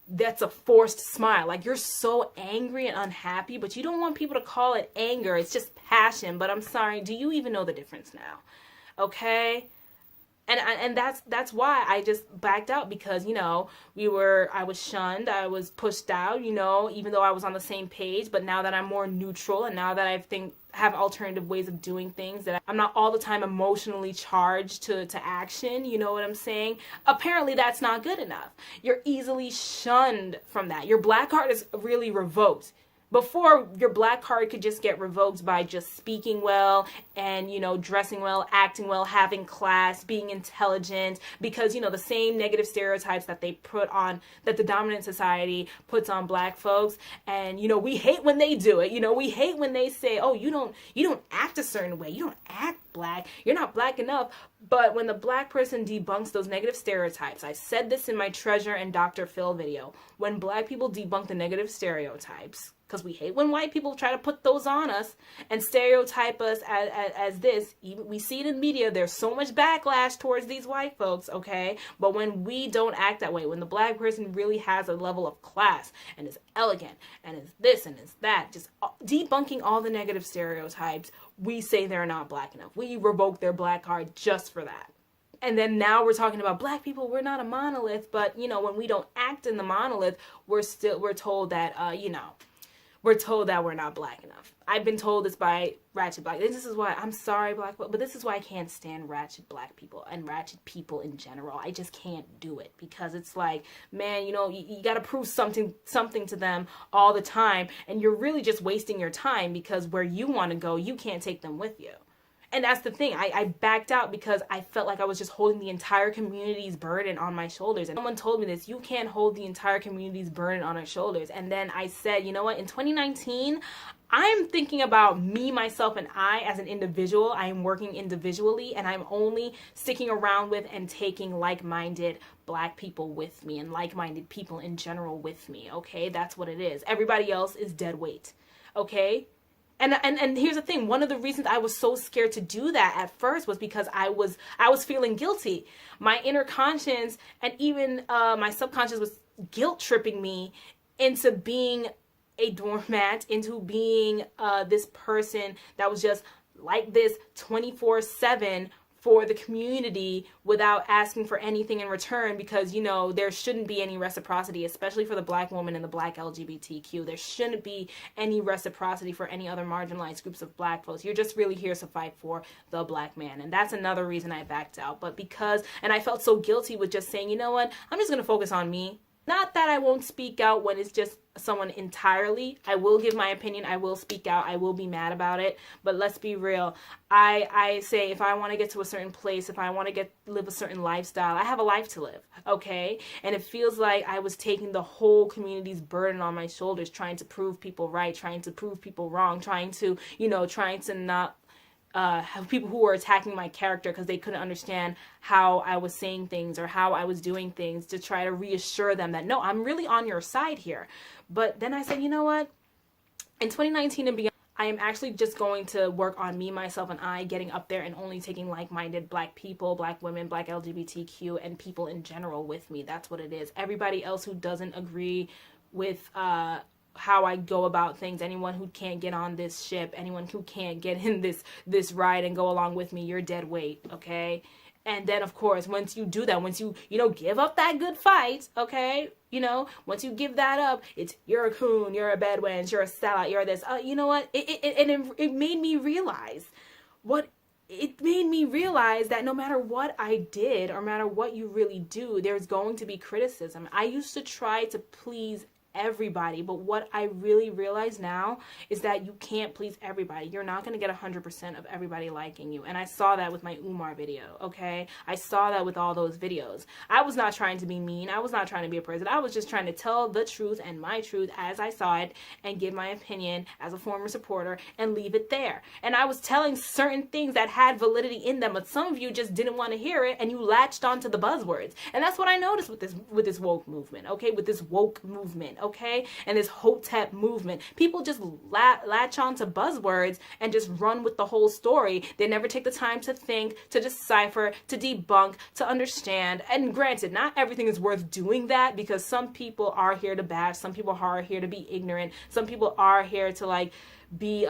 that's a forced smile. Like you're so angry and unhappy, but you don't want people to call it anger. It's just passion. But I'm sorry, do you even know the difference now? Okay? And that's why I just backed out because, I was shunned, I was pushed out, even though I was on the same page. But now that I'm more neutral and now that I have alternative ways of doing things, that I'm not all the time emotionally charged to action, you know what I'm saying? Apparently that's not good enough. You're easily shunned from that. Your black card is really revoked. Before, your black card could just get revoked by just speaking well and, dressing well, acting well, having class, being intelligent, because, the same negative stereotypes that they put on, that the dominant society puts on black folks. And, we hate when they do it. We hate when they say, oh, you don't act a certain way. You don't act black. You're not black enough. But when the black person debunks those negative stereotypes, I said this in my Treasure and Dr. Phil video, when black people debunk the negative stereotypes, because we hate when white people try to put those on us and stereotype us as this. Even, we see it in media. There's so much backlash towards these white folks, okay? But when we don't act that way, when the black person really has a level of class and is elegant and is this and is that, just debunking all the negative stereotypes, we say they're not black enough. We revoke their black card just for that. And then now we're talking about black people, we're not a monolith, but when we don't act in the monolith, we're told that we're told that we're not black enough. I've been told this by ratchet black. This is why, I'm sorry, black, but this is why I can't stand ratchet black people and ratchet people in general. I just can't do it because it's like, man, you got to prove something to them all the time. And you're really just wasting your time because where you want to go, you can't take them with you. And that's the thing. I backed out because I felt like I was just holding the entire community's burden on my shoulders. And someone told me this, you can't hold the entire community's burden on our shoulders. And then I said, you know what, in 2019, I'm thinking about me, myself, and I as an individual. I am working individually, and I'm only sticking around with and taking like-minded Black people with me and like-minded people in general with me, okay? That's what it is. Everybody else is dead weight, okay? And here's the thing. One of the reasons I was so scared to do that at first was because I was feeling guilty. My inner conscience and even my subconscious was guilt tripping me into being a doormat, into being this person that was just like this 24/7 for the community without asking for anything in return, because, you know, there shouldn't be any reciprocity, especially for the Black woman and the Black LGBTQ. There shouldn't be any reciprocity for any other marginalized groups of Black folks. You're just really here to fight for the Black man. And that's another reason I backed out. But because, and I felt so guilty with just saying, you know what, I'm just going to focus on me. Not that I won't speak out when it's just someone entirely. I will give my opinion. I will speak out. I will be mad about it. But let's be real. I say if I want to get to a certain place, if I want to live a certain lifestyle, I have a life to live, okay? And it feels like I was taking the whole community's burden on my shoulders, trying to prove people right, trying to prove people wrong, trying to not have people who were attacking my character because they couldn't understand how I was saying things or how I was doing things, to try to reassure them that, no, I'm really on your side here. But then I said, you know what? In 2019 and beyond, I am actually just going to work on me, myself, and I getting up there and only taking like-minded Black people, Black women, Black LGBTQ, and people in general with me. That's what it is. Everybody else who doesn't agree with how I go about things, anyone who can't get on this ship, anyone who can't get in this ride and go along with me, you're dead weight, okay? And then, of course, once you do that, once you give up that good fight, okay, once you give that up, it's you're a coon, you're a bedwench, you're a sellout, you're this. You know what? It made me realize that no matter what I did, or no matter what you really do, there's going to be criticism. I used to try to please everybody, but what I really realize now is that you can't please everybody. You're not going to get 100% of everybody liking you. And I saw that with my Umar video, okay? I saw that with all those videos. I was not trying to be mean. I was not trying to be a person. I was just trying to tell the truth and my truth as I saw it and give my opinion as a former supporter and leave it there. And I was telling certain things that had validity in them, but some of you just didn't want to hear it and you latched onto the buzzwords. And that's what I noticed with this woke movement, okay? With this woke movement, okay? And this Hotep movement. People just latch on to buzzwords and just run with the whole story. They never take the time to think, to decipher, to debunk, to understand. And granted, not everything is worth doing that, because some people are here to bash, some people are here to be ignorant, some people are here to be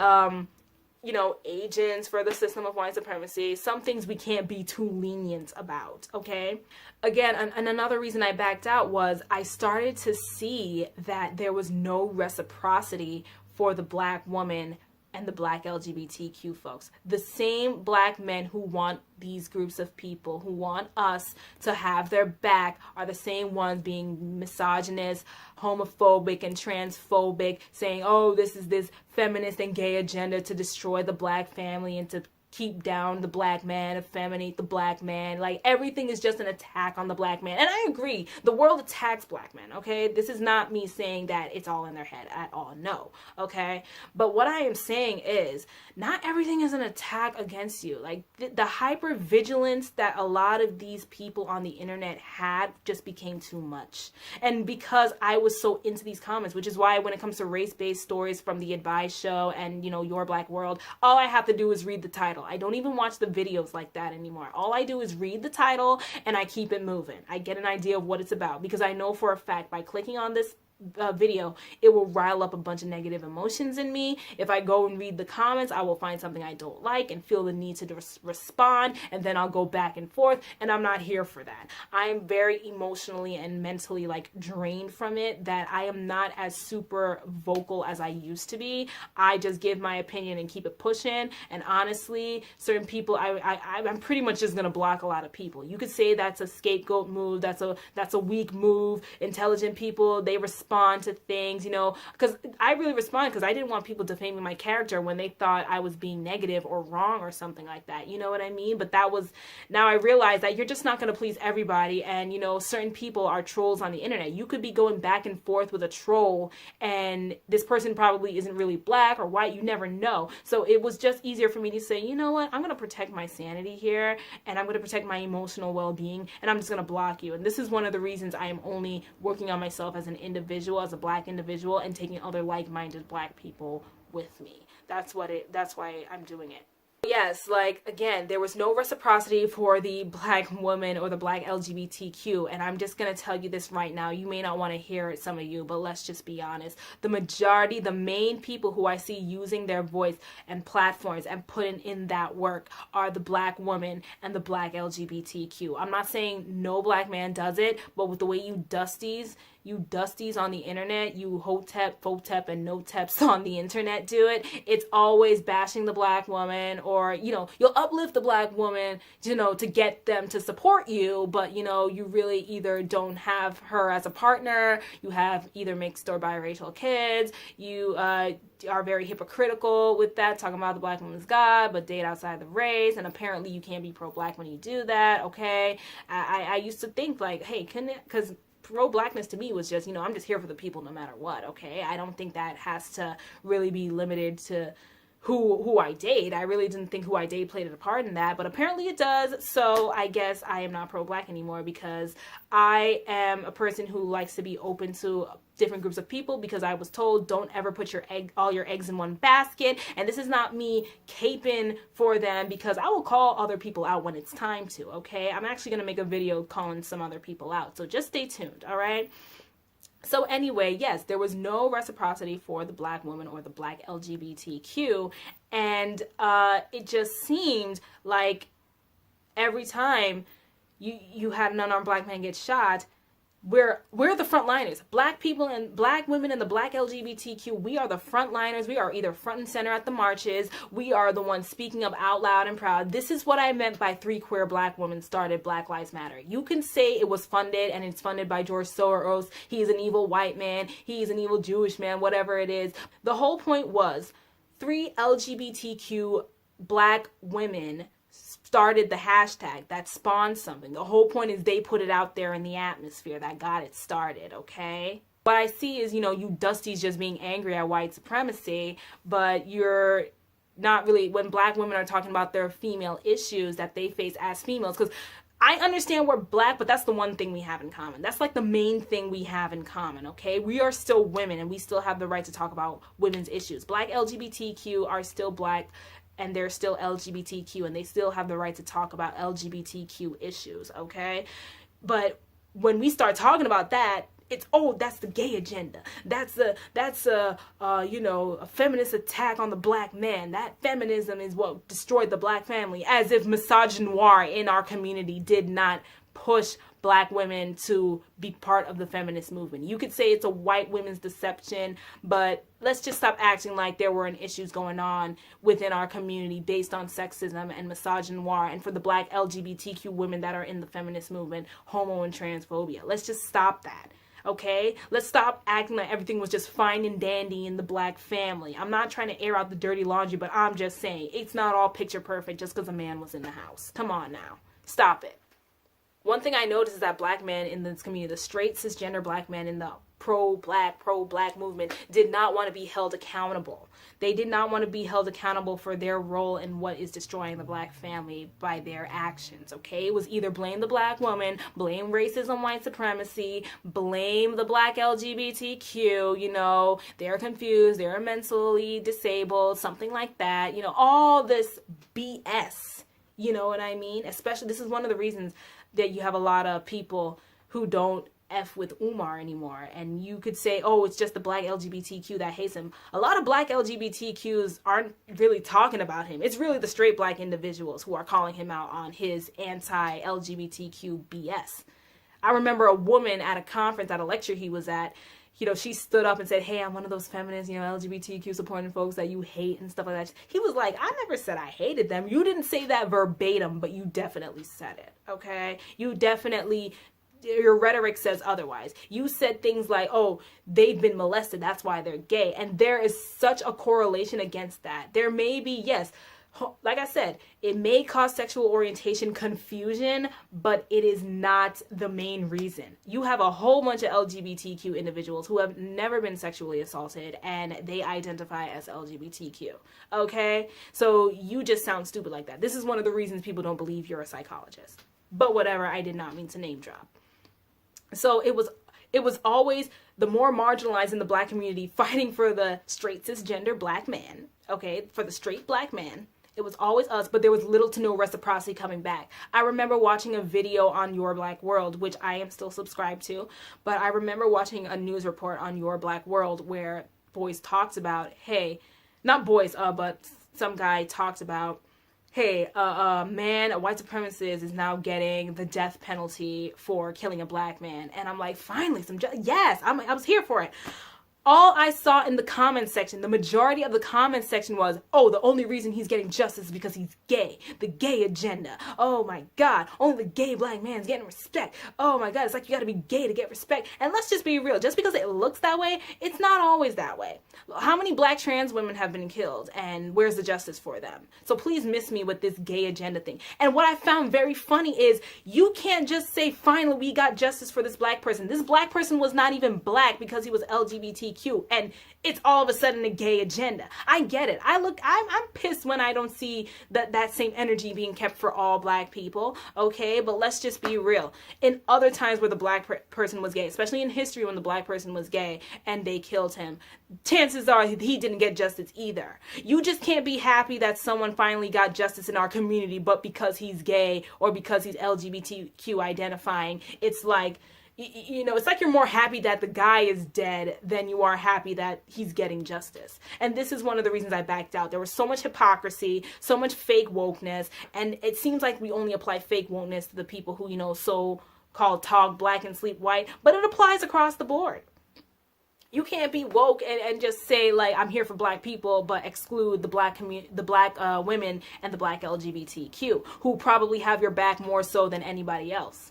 agents for the system of white supremacy. Some things we can't be too lenient about, okay? Again, and another reason I backed out was I started to see that there was no reciprocity for the Black woman and the Black LGBTQ folks. The same Black men who want these groups of people, who want us to have their back, are the same ones being misogynist, homophobic, and transphobic, saying, oh, this is this feminist and gay agenda to destroy the Black family and to keep down the Black man, effeminate the Black man. Everything is just an attack on the Black man. And I agree, the world attacks Black men, okay? This is not me saying that it's all in their head at all, no, okay? But what I am saying is, not everything is an attack against you. The hyper-vigilance that a lot of these people on the internet had just became too much. And because I was so into these comments, which is why when it comes to race-based stories from The Advice Show and, Your Black World, all I have to do is read the title. I don't even watch the videos like that anymore. All I do is read the title and I keep it moving. I get an idea of what it's about, because I know for a fact by clicking on this video, it will rile up a bunch of negative emotions in me. If I go and read the comments, I will find something I don't like and feel the need to respond, and then I'll go back and forth, and I'm not here for that. I am very emotionally and mentally drained from it, that I am not as super vocal as I used to be. I just give my opinion and keep it pushing, and honestly, certain people, I'm pretty much just gonna block a lot of people. You could say that's a scapegoat move, that's a weak move. Intelligent people, they respond respond to things, you know, because I really responded because I didn't want people defaming my character when they thought I was being negative or wrong or something like that. You know what I mean? But now I realize that you're just not going to please everybody. And, you know, certain people are trolls on the internet. You could be going back and forth with a troll and this person probably isn't really black or white. You never know. So it was just easier for me to say, you know what, I'm going to protect my sanity here and I'm going to protect my emotional well-being and I'm just going to block you. And this is one of the reasons I am only working on myself as an individual, as a black individual, and taking other like-minded black people with me. That's why I'm doing it. Yes, like, again, there was no reciprocity for the black woman or the black LGBTQ, and I'm just going to tell you this right now. You may not want to hear it, some of you, but let's just be honest. The majority, the main people who I see using their voice and platforms and putting in that work are the black woman and the black LGBTQ. I'm not saying no black man does it, but with the way you dusties on the internet, you hotep, fotep, and noteps on the internet do it, it's always bashing the black woman, or, you know, you'll uplift the black woman, you know, to get them to support you, but, you know, you really either don't have her as a partner, you have either mixed or biracial kids, you are very hypocritical with that, talking about the black woman's God, but date outside the race, and apparently you can't be pro-black when you do that, okay? I used to think, like, hey, because pro-blackness to me was just, you know, I'm just here for the people no matter what, okay? I don't think that has to really be limited to who I date. I really didn't think who I date played a part in that, but apparently it does. So I guess I am not pro-black anymore because I am a person who likes to be open to different groups of people, because I was told don't ever put all your eggs in one basket. And this is not me caping for them, because I will call other people out when it's time to, okay? I'm actually going to make a video calling some other people out. So just stay tuned, all right? So anyway, yes, there was no reciprocity for the black woman or the black LGBTQ, and it just seemed like every time you had an unarmed black man get shot, we're the frontliners. Black people and black women and the black LGBTQ, we are the frontliners. We are either front and center at the marches. We are the ones speaking up out loud and proud. This is what I meant by 3 queer black women started Black Lives Matter. You can say it was funded and it's funded by George Soros. He's an evil white man. He's an evil Jewish man, whatever it is. The whole point was 3 LGBTQ black women started the hashtag that spawned something. The whole point is they put it out there in the atmosphere that got it started, okay? What I see is, you know, you dusties just being angry at white supremacy, but you're not really, when black women are talking about their female issues that they face as females, because I understand we're black, but that's the one thing we have in common. That's like the main thing we have in common, okay? We are still women and we still have the right to talk about women's issues. Black LGBTQ are still black, and they're still LGBTQ, and they still have the right to talk about LGBTQ issues, okay? But when we start talking about that, it's, oh, that's the gay agenda. That's a you know, a feminist attack on the black man. That feminism is what destroyed the black family, as if misogynoir in our community did not push black women to be part of the feminist movement. You could say it's a white women's deception, but let's just stop acting like there weren't issues going on within our community based on sexism and misogynoir, and for the black LGBTQ women that are in the feminist movement, homo and transphobia. Let's just stop that. Okay, let's stop acting like everything was just fine and dandy in the black family. I'm not trying to air out the dirty laundry, but I'm just saying it's not all picture perfect just because a man was in the house. Come on now, stop it. One thing I noticed is that black men in this community, the straight cisgender black men in the pro-black movement, did not want to be held accountable. They did not want to be held accountable for their role in what is destroying the black family by their actions, okay? It was either blame the black woman, blame racism, white supremacy, blame the black LGBTQ, you know, they're confused, they're mentally disabled, something like that, you know, all this BS, you know what I mean? Especially, this is one of the reasons that you have a lot of people who don't F with Umar anymore. And you could say, oh, it's just the black LGBTQ that hates him. A lot of black LGBTQs aren't really talking about him. It's really the straight black individuals who are calling him out on his anti-LGBTQ BS. I remember a woman at a conference, at a lecture he was at, you know, she stood up and said, hey, I'm one of those feminists, you know, LGBTQ supporting folks that you hate and stuff like that. He was like, I never said I hated them. You didn't say that verbatim, but you definitely said it, okay? You definitely your rhetoric says otherwise. You said things like, oh, they've been molested, that's why they're gay. And there is such a correlation against that. There may be, yes, like I said, it may cause sexual orientation confusion, but it is not the main reason. You have a whole bunch of LGBTQ individuals who have never been sexually assaulted and they identify as LGBTQ. Okay? So you just sound stupid like that. This is one of the reasons people don't believe you're a psychologist. But whatever, I did not mean to name drop. So it was always the more marginalized in the black community fighting for the straight cisgender black man, okay, for the straight black man. It was always us, but there was little to no reciprocity coming back. I remember watching a video on Your Black World, which I am still subscribed to, but I remember watching a news report on Your Black World where boys talked about, hey, not boys, but some guy talked about, hey, a white supremacist is now getting the death penalty for killing a black man. And I'm like, finally, yes, I was here for it. All I saw in the comments section, the majority of the comments section was, oh, the only reason he's getting justice is because he's gay. The gay agenda. Oh my God, only the gay black man's getting respect. Oh my God, it's like you gotta be gay to get respect. And let's just be real, just because it looks that way, it's not always that way. How many black trans women have been killed and where's the justice for them? So please miss me with this gay agenda thing. And what I found very funny is you can't just say, finally, we got justice for this black person. This black person was not even black because he was LGBTQ. And it's all of a sudden a gay agenda. I get it. I'm pissed when I don't see that same energy being kept for all black people. Okay, but let's just be real. In other times where the black person was gay, especially in history when the black person was gay and they killed him, chances are he didn't get justice either. You just can't be happy that someone finally got justice in our community, but because he's gay or because he's LGBTQ identifying, it's like, you know, it's like you're more happy that the guy is dead than you are happy that he's getting justice. And this is one of the reasons I backed out. There was so much hypocrisy, so much fake wokeness, and it seems like we only apply fake wokeness to the people who, you know, so-called talk black and sleep white, but it applies across the board. You can't be woke and just say, like, I'm here for black people, but exclude the black women and the black LGBTQ, who probably have your back more so than anybody else.